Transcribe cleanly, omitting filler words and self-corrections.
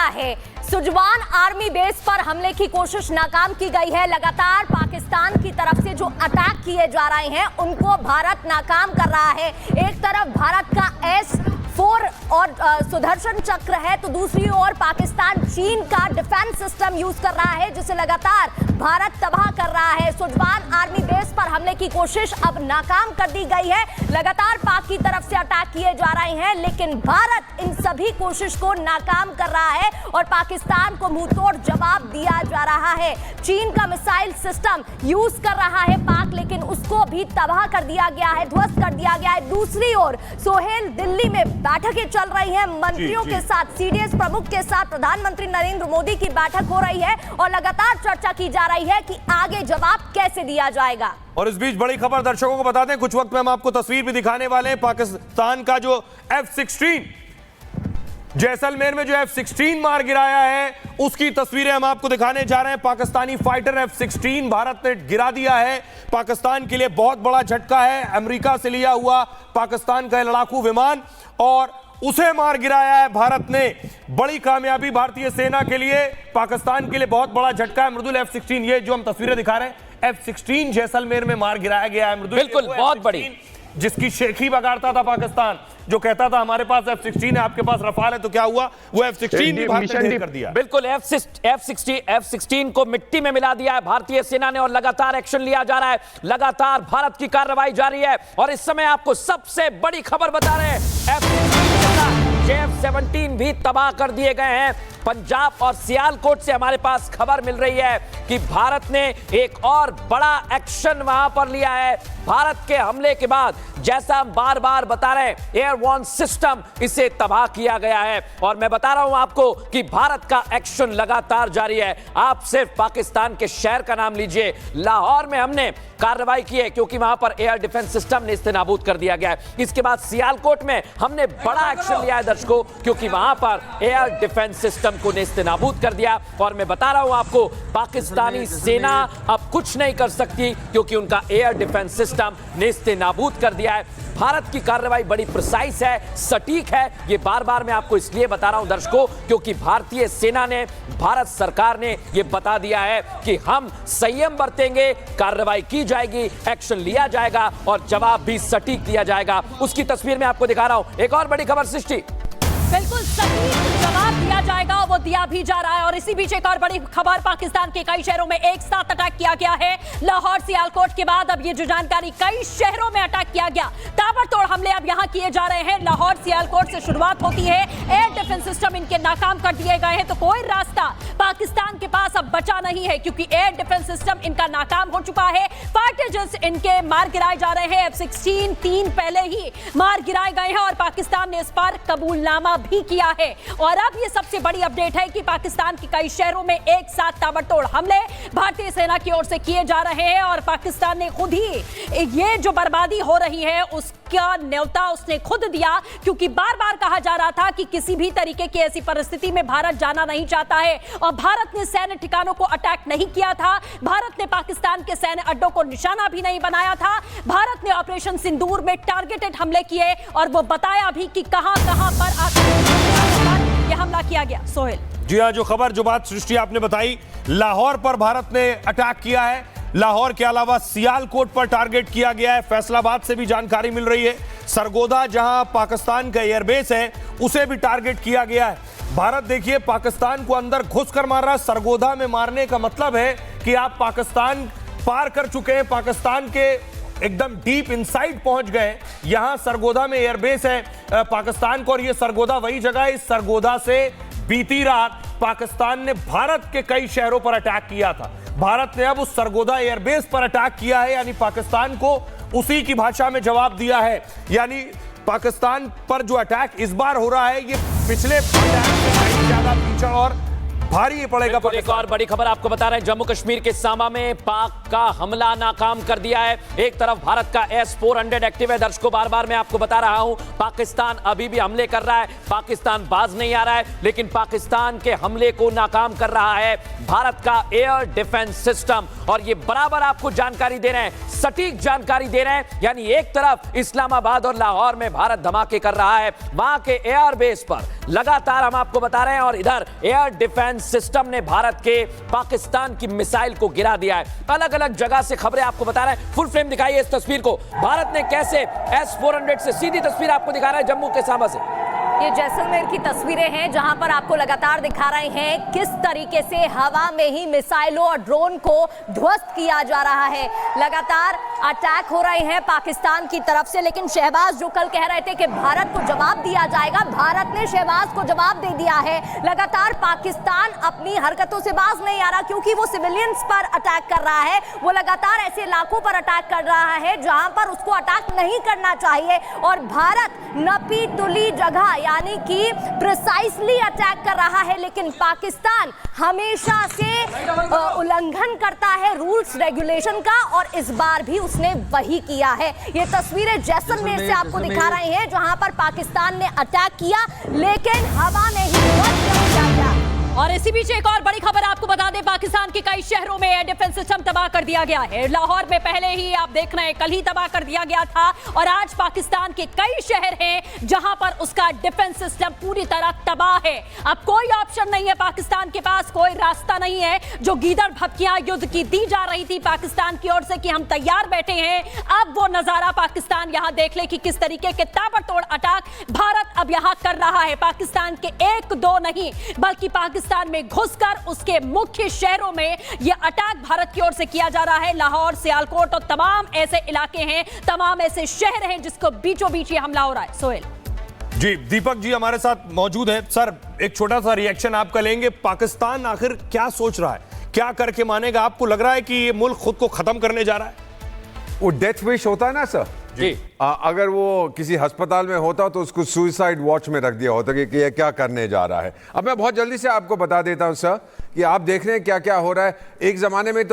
है। सुजवान army base पर हमले की कोशिश नाकाम की गई है। लगातार पाकिस्तान की तरफ से जो अटैक किए जा रहे हैं उनको भारत नाकाम कर रहा है। एक तरफ भारत का S-4 और सुदर्शन चक्र है, तो दूसरी ओर पाकिस्तान चीन का डिफेंस सिस्टम यूज कर रहा है, जिसे लगातार भारत तबाह कर रहा है। सुजवान आर्मी बेस पर हमले की कोशिश अब नाकाम कर दी गई है। लगातार पाक की तरफ से अटैक किए जा रहे हैं, लेकिन भारत इन सभी कोशिश को नाकाम कर रहा है और पाकिस्तान को मुंहतोड़ जवाब दिया जा रहा है। चीन का मिसाइल सिस्टम यूज कर रहा है पाक, लेकिन उसको भी तबाह कर दिया गया है, ध्वस्त कर दिया गया है। दूसरी ओर सोहेल, दिल्ली में बैठकें चल रही हैं मंत्रियों के साथ, सीडीएस प्रमुख के साथ प्रधानमंत्री नरेंद्र मोदी की बैठक हो रही है और लगातार चर्चा की जा रही है कि आगे जवाब कैसे दिया जाएगा। और इस बीच बड़ी खबर दर्शकों को बता दें, कुछ वक्त में हम आपको तस्वीर भी दिखाने वाले हैं। पाकिस्तान का जो F-16 जैसलमेर में जो F-16 मार गिराया है, उसकी तस्वीरें हम आपको दिखाने जा रहे हैं। पाकिस्तानी फाइटर F-16 भारत ने गिरा दिया है। पाकिस्तान के लिए बहुत बड़ा झटका है। अमेरिका से लिया हुआ पाकिस्तान का लड़ाकू विमान और उसे मार गिराया है भारत ने। बड़ी कामयाबी भारतीय सेना के लिए, पाकिस्तान के लिए बहुत बड़ा झटका है। मृदुल F-16, ये जो हम तस्वीरें दिखा रहे हैं, F-16 जैसलमेर में मार गिराया गया है। मृदुल, बिल्कुल, बहुत बड़ी, जिसकी शेखी बगाड़ता था पाकिस्तान, जो कहता था हमारे पास F-16 है, आपके पास रफाल है, तो क्या हुआ, वो F-16 भी भारत ने ढेर कर दिया। बिल्कुल, F-16 को मिट्टी में मिला दिया है भारतीय सेना ने और लगातार एक्शन लिया जा रहा है। लगातार भारत की कार्रवाई जारी है और इस समय आपको सबसे बड़ी खबर बता रहे हैं, F-17 भी तबाह कर दिए गए हैं। पंजाब और सियालकोट से हमारे पास खबर मिल रही है कि भारत ने एक और बड़ा एक्शन वहां पर लिया है। भारत के हमले के बाद, जैसा हम बार बार बता रहे हैं, एयरवॉर्न सिस्टम, इसे तबाह किया गया है। और मैं बता रहा हूं आपको कि भारत का एक्शन लगातार जारी है। आप सिर्फ पाकिस्तान के शहर का नाम लीजिए, लाहौर में हमने कार्रवाई की है क्योंकि वहां पर एयर डिफेंस सिस्टम नेस्तनाबूद कर दिया गया है। इसके बाद सियालकोट में हमने बड़ा एक्शन लिया है दर्शकों, क्योंकि वहां पर एयर डिफेंस सिस्टम को नेस्तनाबूद कर दिया। और मैं बता रहा हूं आपको, पाकिस्तानी सेना अब कुछ नहीं कर सकती क्योंकि उनका एयर डिफेंस सिस्टम नेस्तनाबूद कर दिया है। भारत की कार्रवाई बड़ी प्रिसाइज है, सटीक है। ये बार बार मैं आपको इसलिए बता रहा हूं दर्शकों, क्योंकि भारतीय सेना ने, भारत सरकार ने ये बता दिया है कि हम संयम बरतेंगे, कार्रवाई की जाएगी, एक्शन लिया जाएगा और जवाब भी सटीक दिया जाएगा। उसकी तस्वीर में आपको दिखा रहा हूं। एक और बड़ी खबर सृष्टि, बिल्कुल सटीक जवाब दिया जाएगा, वो दिया भी जा रहा है। और इसी बीच एक और बड़ी खबर, पाकिस्तान के कई शहरों में एक साथ अटैक किया गया है। लाहौर सियालकोट के बाद अब ये जो जानकारी, कई शहरों में अटैक किया गया, ताबड़तोड़ हमले अब यहां किए जा रहे हैं। लाहौर सियालकोट से शुरुआत होती है, एयर डिफेंस सिस्टम इनके नाकाम कर दिए गए हैं, तो कोई रास्ता पाकिस्तान के पास अब बचा नहीं है क्योंकि एयर डिफेंस सिस्टम इनका नाकाम हो चुका है। फाइटर जेट्स इनके मार गिराए जा रहे हैं। F-16 3 पहले ही मार गिराए गए हैं और पाकिस्तान ने इस पर कबूलनामा भी किया है। और अब ये सबसे बड़ी अपडेट है कि पाकिस्तान के कई शहरों में एक साथ ताबड़तोड़ हमले भारतीय सेना की ओर से किए जा रहे हैं और पाकिस्तान ने खुद ही ये जो बर्बादी हो रही है उसका न्योता उसने खुद दिया, क्योंकि बार बार कहा जा रहा था कि किसी भी तरीके की ऐसी परिस्थिति में भारत जाना नहीं चाहता है और भारत ने सैन्य ठिकानों को अटैक नहीं किया था। भारत ने पाकिस्तान के सैन्य अड्डों को निशाना भी नहीं बनाया था। भारत ने ऑपरेशन सिंदूर में टारगेटेड हमले किए और वो बताया भी कि कहां-कहां पर आकर यह हमला किया गया। सोहेल जी हाँ, जो खबर, जो बात सृष्टि आपने बताई, लाहौर पर भारत ने अटैक किया है। लाहौर के अलावा सियालकोट पर टारगेट किया गया है। फैसलाबाद से भी जानकारी मिल रही है, सरगोदा जहां पाकिस्तान का एयरबेस है उसे भी टारगेट किया गया है। भारत देखिए पाकिस्तान को अंदर घुसकर मार रहा है। सरगोदा में मारने का मतलब है कि आप पाकिस्तान पार कर चुके हैं, पाकिस्तान के एकदम डीप इनसाइड पहुंच गए। यहां सरगोदा में एयरबेस है पाकिस्तान को, और ये सरगोदा वही जगह है, इस सरगोदा से बीती रात पाकिस्तान ने भारत के कई शहरों पर अटैक किया था। भारत ने अब उस सरगोदा एयरबेस पर अटैक किया है, यानी पाकिस्तान को उसी की भाषा में जवाब दिया है। यानी पाकिस्तान पर जो अटैक इस बार हो रहा है, ये पिछले अटैक से कहीं ज्यादा भीषण और भारी पड़ेगा। एक और बड़ी खबर आपको बता रहे हैं, जम्मू कश्मीर के सामा में पाक का हमला नाकाम कर दिया है। एक तरफ भारत का S-400 एक्टिव है, दर्शकों बार बार मैं आपको बता रहा हूं, पाकिस्तान अभी भी हमले कर रहा है, पाकिस्तान बाज नहीं आ रहा है, लेकिन पाकिस्तान के हमले को नाकाम कर रहा है भारत का एयर डिफेंस सिस्टम। और ये बराबर आपको जानकारी दे रहे हैं, सटीक जानकारी दे रहे हैं। यानी एक तरफ इस्लामाबाद और लाहौर में भारत धमाके कर रहा है, वहां के एयरबेस पर लगातार हम आपको बता रहे हैं, और इधर एयर डिफेंस सिस्टम ने भारत के पाकिस्तान की मिसाइल को गिरा दिया है। अलग अलग जगह से खबरें आपको बता रहे हैं। फुल फ्रेम दिखाइए इस तस्वीर को, भारत ने कैसे S-400 से, सीधी तस्वीर आपको दिखा रहा है जम्मू के सामा से। ये जैसलमेर की तस्वीरें हैं जहां पर आपको लगातार दिखा रहे हैं किस तरीके से हवा में ही मिसाइलों और ड्रोन को ध्वस्त किया जा रहा है। लगातार अटैक हो रहे हैं पाकिस्तान की तरफ से, लेकिन शहबाज जो कल कह रहे थे कि भारत को जवाब दिया जाएगा, भारत ने शहबाज को जवाब दे दिया है। लगातार पाकिस्तान अपनी हरकतों से बाज नहीं आ रहा, क्योंकि वो सिविलियंस पर अटैक कर रहा है। वो लगातार ऐसे इलाकों पर अटैक कर रहा है जहां पर उसको अटैक नहीं करना चाहिए, और भारत नपी तुली जगह यानी कि प्रिसाइसली अटैक कर रहा है। लेकिन पाकिस्तान हमेशा से उल्लंघन करता है रूल्स रेगुलेशन का, और इस बार भी उसने वही किया है। ये तस्वीरें जैसलमेर से आपको दिखा रहे हैं जहां पर पाकिस्तान ने अटैक किया, लेकिन हवा में ही ध्वस्त किया गया। और इसी बीच एक और बड़ी खबर आपको बता दें, पाकिस्तान के कई शहरों में एयर डिफेंस सिस्टम तबाह कर दिया गया है। लाहौर में पहले ही आप देख रहे हैं, कल ही तबाह कर दिया गया था, और आज पाकिस्तान के कई शहर हैं जहां पर उसका डिफेंस सिस्टम पूरी तरह तबाह है। अब कोई ऑप्शन नहीं है पाकिस्तान के पास, कोई रास्ता नहीं है। जो गीदड़ भपकियां युद्ध की दी जा रही थी पाकिस्तान की ओर से कि हम तैयार बैठे हैं, अब वो नजारा पाकिस्तान यहां देख ले कि किस तरीके के ताबड़तोड़ अटैक भारत अब यहां कर रहा है। पाकिस्तान के एक दो नहीं, बल्कि पाकिस्तान में घुसकर उसके मुख्य शहरों में यह अटैक भारत की ओर से किया जा रहा है। लाहौर, सियालकोट और तमाम ऐसे इलाके हैं, तमाम ऐसे शहर हैं जिसको बीचों बीच ये हमला हो रहा है। सोहेल जी, दीपक जी हमारे साथ मौजूद है। सर, एक छोटा सा रिएक्शन आपका लेंगे। पाकिस्तान आखिर क्या सोच रहा है, क्या करके मानेगा? आपको लग रहा है कि ये मुल्क खुद को खत्म करने जा रहा है? वो डेथ विश होता है ना सर जी, अगर वो किसी अस्पताल में होता तो उसको सुसाइड वॉच में रख दिया होता कि ये क्या करने जा रहा है। अब मैं बहुत जल्दी से आपको बता देता हूं सर कि आप देख रहे हैं क्या क्या हो रहा है। एक जमाने में तो